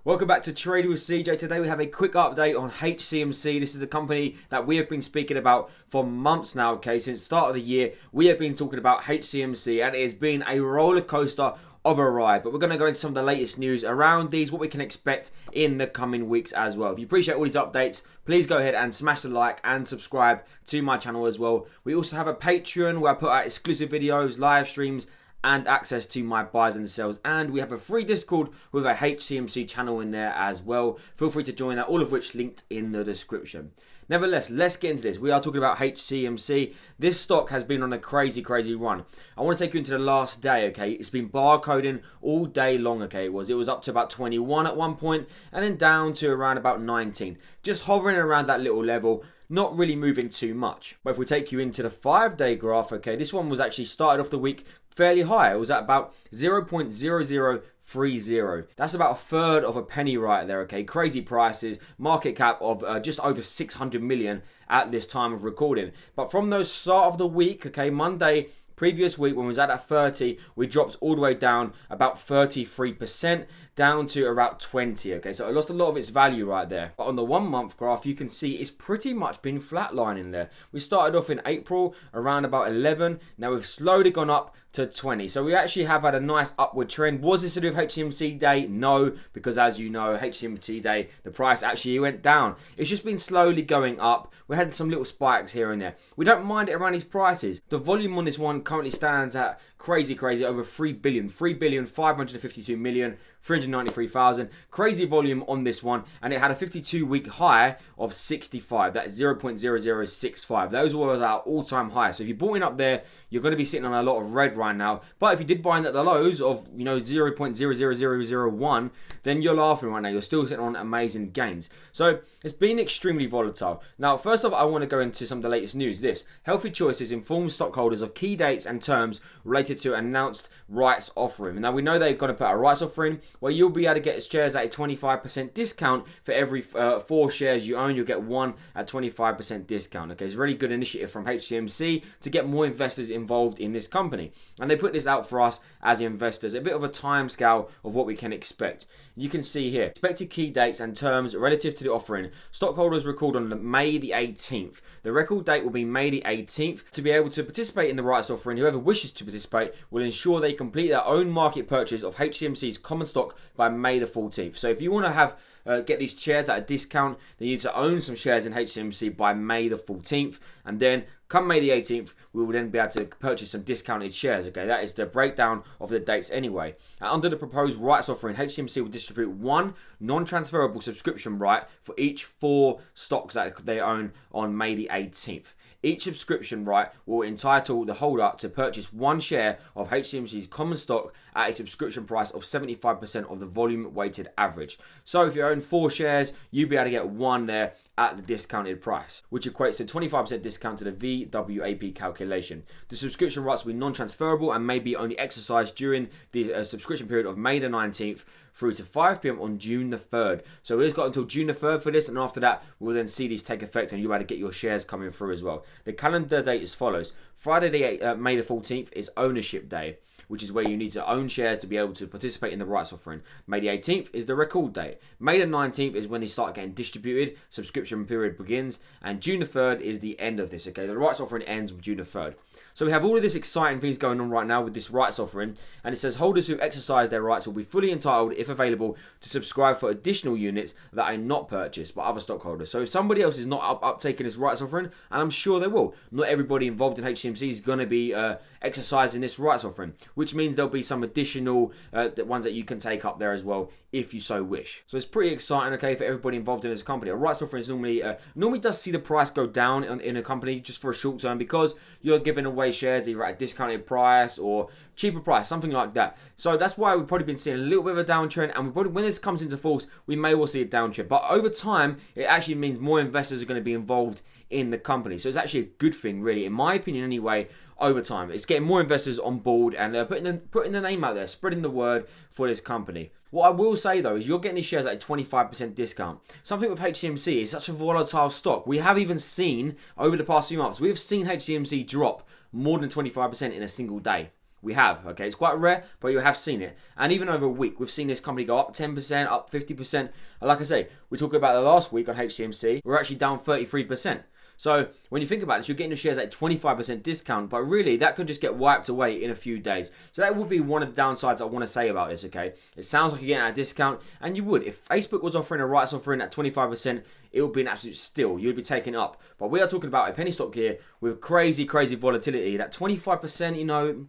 Welcome back to Trading with CJ. Today we have a quick update on HCMC. This is a company that we have been speaking about for months now, okay? Since the start of the year, we have been talking about HCMC and it has been a roller coaster of a ride. But we're going to go into some of the latest news around these, what we can expect in the coming weeks as well. If you appreciate all these updates, please go ahead and smash the like and subscribe to my channel as well. We also have a Patreon where I put out exclusive videos, live streams, and access to my buys and sells, and we have a free Discord with a HCMC channel in there as well. Feel free to join that, all of which linked in the description. Nevertheless, let's get into this. We are talking about HCMC. This stock has been on a crazy run. I want to take you into the last day, okay? It's been barcoding all day long, okay? It was up to about 21 at one point, and then down to around about 19. Just hovering around that little level, not really moving too much. But if we take you into the 5-day graph, okay, this one was actually started off the week fairly high. It was at about 0.0030. That's about a third of a penny right there, okay? Crazy prices, market cap of just over 600 million at this time of recording. But from the start of the week, okay, Monday, previous week when we was at 30, we dropped all the way down about 33%, down to about 20, okay? So it lost a lot of its value right there. But on the 1 month graph, you can see it's pretty much been flatlining there. We started off in April around about 11. Now we've slowly gone up to 20. So we actually have had a nice upward trend. Was this to do with HCMC day? No, because as you know, HCMC day, the price actually went down. It's just been slowly going up. We had some little spikes here and there. We don't mind it around these prices. The volume on this one currently stands at crazy, over 3 billion. 3,552,393,000. Crazy volume on this one, and it had a 52-week high of 65. That's 0.0065. Those were our all-time high. So if you bought in up there, you're going to be sitting on a lot of red right now. But if you did buy in at the lows of 0.00001, then you're laughing right now. You're still sitting on amazing gains. So it's been extremely volatile. Now, first off, I want to go into some of the latest news. This Healthy Choices informs stockholders of key dates and terms related to announced rights offering. Now, we know they're going to put a rights offering where you'll be able to get shares at a 25% discount for every 4 shares you own. You'll get 1 at 25% discount. Okay, it's a really good initiative from HCMC to get more investors involved in this company. And they put this out for us as investors, a bit of a time scale of what we can expect. You can see here, expected key dates and terms relative to the offering. Stockholders record on May the 18th. The record date will be May the 18th. To be able to participate in the rights offering, whoever wishes to participate will ensure they complete their own market purchase of HCMC's common stock by May the 14th. So if you want to have get these shares at a discount, then you need to own some shares in HCMC by May the 14th, and then come May the 18th, we will then be able to purchase some discounted shares. Okay, that is the breakdown of the dates anyway. Under the proposed rights offering, HCMC will distribute 1 non-transferable subscription right for each 4 stocks that they own on May the 18th. Each subscription right will entitle the holder to purchase 1 share of HCMC's common stock at a subscription price of 75% of the volume weighted average. So if you own 4 shares, you'll be able to get 1 there at the discounted price, which equates to 25% discount to the VWAP calculation. The subscription rights will be non-transferable and may be only exercised during the subscription period of May the 19th through to 5 p.m. on June the 3rd. So we've got until June the 3rd for this, and after that, we'll then see these take effect and you'll be able to get your shares coming through as well. The calendar date is as follows. Friday, May the 14th is ownership day, which is where you need to own shares to be able to participate in the rights offering. May the 18th is the record date. May the 19th is when they start getting distributed, subscription period begins, and June the 3rd is the end of this, okay? The rights offering ends with June the 3rd. So we have all of this exciting things going on right now with this rights offering, and it says holders who exercise their rights will be fully entitled, if available, to subscribe for additional units that are not purchased by other stockholders. So if somebody else is not uptaking this rights offering, and I'm sure they will, not everybody involved in HCMC is going to be exercising this rights offering, which means there'll be some additional ones that you can take up there as well if you so wish. So it's pretty exciting, okay, for everybody involved in this company. A rights offering is normally does see the price go down in a company just for a short term because you're giving away shares either at a discounted price or cheaper price, something like that. So that's why we've probably been seeing a little bit of a downtrend, and we probably, when this comes into force, we may well see a downtrend. But over time, it actually means more investors are going to be involved in the company. So it's actually a good thing, really, in my opinion anyway, over time. It's getting more investors on board and putting the name out there, spreading the word for this company. What I will say though is you're getting these shares at a 25% discount. Something with HCMC is such a volatile stock. We have even seen over the past few months, we've seen HCMC drop more than 25% in a single day. We have, okay? It's quite rare, but you have seen it. And even over a week, we've seen this company go up 10%, up 50%. And like I say, we're talking about the last week on HCMC, we're actually down 33%. So when you think about this, you're getting the shares at 25% discount, but really that could just get wiped away in a few days. So that would be one of the downsides I want to say about this, okay? It sounds like you're getting at a discount, and you would. If Facebook was offering a rights offering at 25%, it would be an absolute steal. You'd be taken up. But we are talking about a penny stock here with crazy, crazy volatility. That 25%, you know,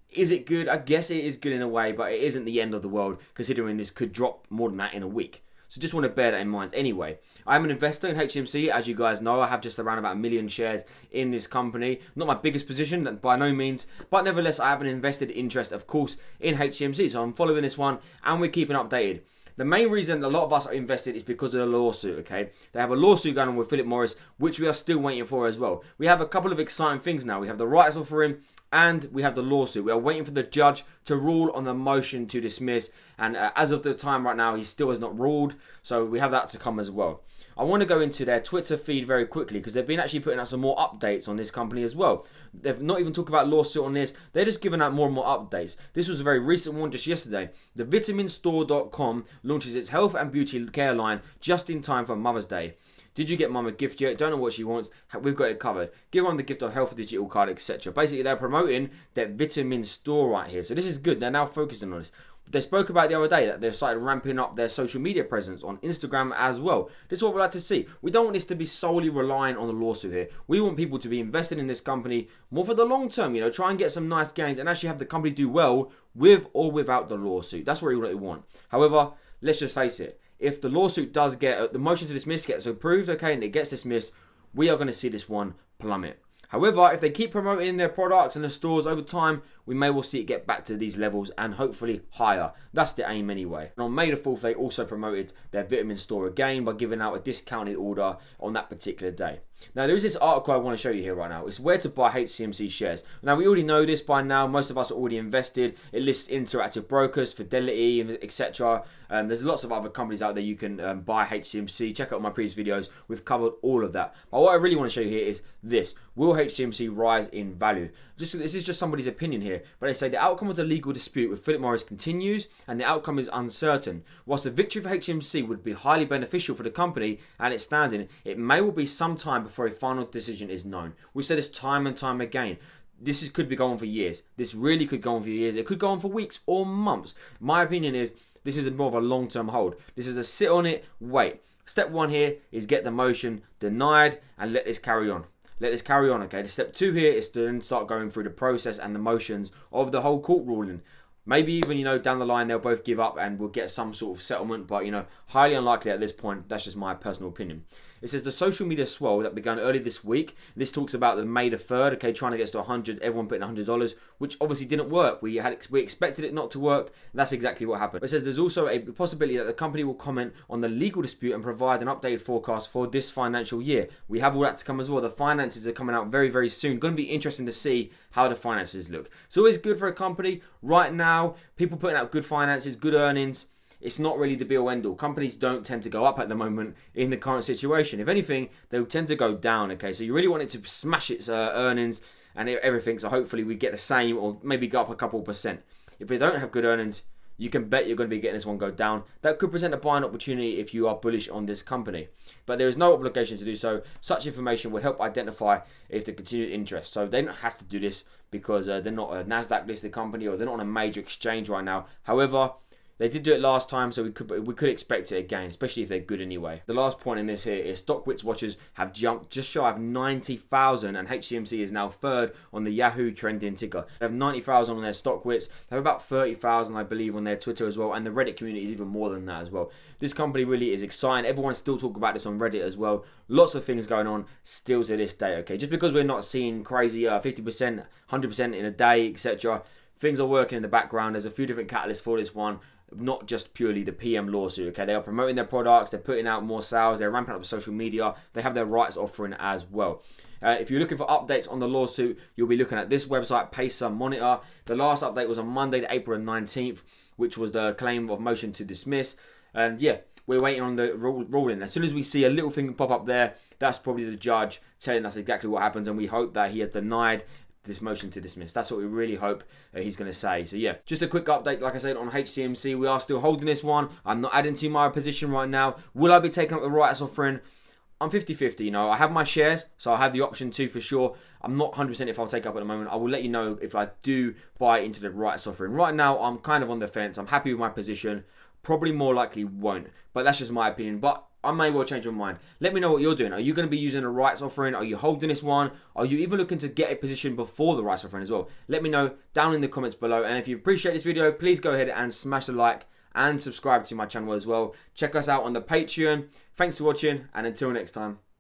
is it good? I guess it is good in a way, but it isn't the end of the world, considering this could drop more than that in a week. So just want to bear that in mind. Anyway, I'm an investor in HCMC. As you guys know, I have just around about 1 million shares in this company. Not my biggest position, by no means. But nevertheless, I have an invested interest, of course, in HCMC. So I'm following this one, and we're keeping updated. The main reason a lot of us are invested is because of the lawsuit, okay? They have a lawsuit going on with Philip Morris, which we are still waiting for as well. We have a couple of exciting things now. We have the rights offering, and we have the lawsuit. We are waiting for the judge to rule on the motion to dismiss. And as of the time right now, he still has not ruled. So we have that to come as well. I want to go into their Twitter feed very quickly because they've been actually putting out some more updates on this company as well. They've not even talked about lawsuit on this. They're just giving out more and more updates. This was a very recent one just yesterday. The vitaminstore.com launches its health and beauty care line just in time for Mother's Day. Did you get mum a gift yet? Don't know what she wants. We've got it covered. Give mum the gift of health, digital card, etc. Basically, they're promoting their vitamin store right here. So this is good. They're now focusing on this. They spoke about the other day that they've started ramping up their social media presence on Instagram as well. This is what we like to see. We don't want this to be solely relying on the lawsuit here. We want people to be invested in this company more for the long term, you know, try and get some nice gains and actually have the company do well with or without the lawsuit. That's what we want. However, let's just face it. If the lawsuit does get, the motion to dismiss gets approved, okay, and it gets dismissed, we are going to see this one plummet. However, if they keep promoting their products in the stores over time, we may well see it get back to these levels and hopefully higher. That's the aim anyway. And on May the 4th, they also promoted their vitamin store again by giving out a discounted order on that particular day. Now, there is this article I want to show you here right now. It's where to buy HCMC shares. Now, we already know this by now. Most of us are already invested. It lists Interactive Brokers, Fidelity, etc. There's lots of other companies out there you can buy HCMC. Check out my previous videos. We've covered all of that. But what I really want to show you here is this. Will HCMC rise in value? This is just somebody's opinion here. But they say the outcome of the legal dispute with Philip Morris continues and the outcome is uncertain. Whilst a victory for HCMC would be highly beneficial for the company and its standing, it may well be some time before a final decision is known. We've said this time and time again. This could be going on for years. This really could go on for years. It could go on for weeks or months. My opinion is this is more of a long-term hold. This is a sit on it, wait. Step one here is get the motion denied and let this carry on. Let this carry on, okay? The step two here is to then start going through the process and the motions of the whole court ruling. Maybe even, you know, down the line they'll both give up and we'll get some sort of settlement, but, you know, highly unlikely at this point. That's just my personal opinion. It says the social media swell that began early this week. This talks about the May the 3rd, okay, trying to get us to 100, everyone putting $100, which obviously didn't work. We expected it not to work. And that's exactly what happened. It says there's also a possibility that the company will comment on the legal dispute and provide an updated forecast for this financial year. We have all that to come as well. The finances are coming out very, very soon. Going to be interesting to see how the finances look. It's always good for a company. Right now, people putting out good finances, good earnings. It's not really the be-all end-all. Companies don't tend to go up at the moment in the current situation. If anything, they'll tend to go down, okay? So you really want it to smash its earnings and everything, so hopefully we get the same or maybe go up a couple %. If they don't have good earnings, you can bet you're going to be getting this one go down. That could present a buying opportunity if you are bullish on this company. But there is no obligation to do so. Such information would help identify if the continued interest. So they don't have to do this because they're not a NASDAQ listed company or they're not on a major exchange right now. However, they did do it last time, so we could expect it again, especially if they're good anyway. The last point in this here is StockWits watchers have jumped just shy of 90,000, and HCMC is now third on the Yahoo trending ticker. They have 90,000 on their StockWits. They have about 30,000, I believe, on their Twitter as well, and the Reddit community is even more than that as well. This company really is exciting. Everyone's still talking about this on Reddit as well. Lots of things going on still to this day, okay? Just because we're not seeing crazy 50%, 100% in a day, etc., things are working in the background. There's a few different catalysts for this one. Not just purely the PM lawsuit, okay? They are promoting their products, they're putting out more sales, they're ramping up social media, they have their rights offering as well. If you're looking for updates on the lawsuit, you'll be looking at this website, Pacer Monitor. The last update was on Monday, April 19th, which was the claim of motion to dismiss. And yeah, we're waiting on the ruling. As soon as we see a little thing pop up there, that's probably the judge telling us exactly what happens, and we hope that he has denied this motion to dismiss. That's what we really hope he's going to say. So yeah, just a quick update, like I said, on HCMC. We are still holding this one. I'm not adding to my position right now. Will I be taking up the rights offering? I'm 50-50, you know. I have my shares, so I have the option to for sure. I'm not 100% if I'll take up at the moment. I will let you know if I do buy into the rights offering. Right now, I'm kind of on the fence. I'm happy with my position. Probably more likely won't, but that's just my opinion. But I may well change my mind. Let me know what you're doing. Are you going to be using a rights offering? Are you holding this one? Are you even looking to get a position before the rights offering as well? Let me know down in the comments below. And if you appreciate this video, please go ahead and smash the like and subscribe to my channel as well. Check us out on the Patreon. Thanks for watching, and until next time.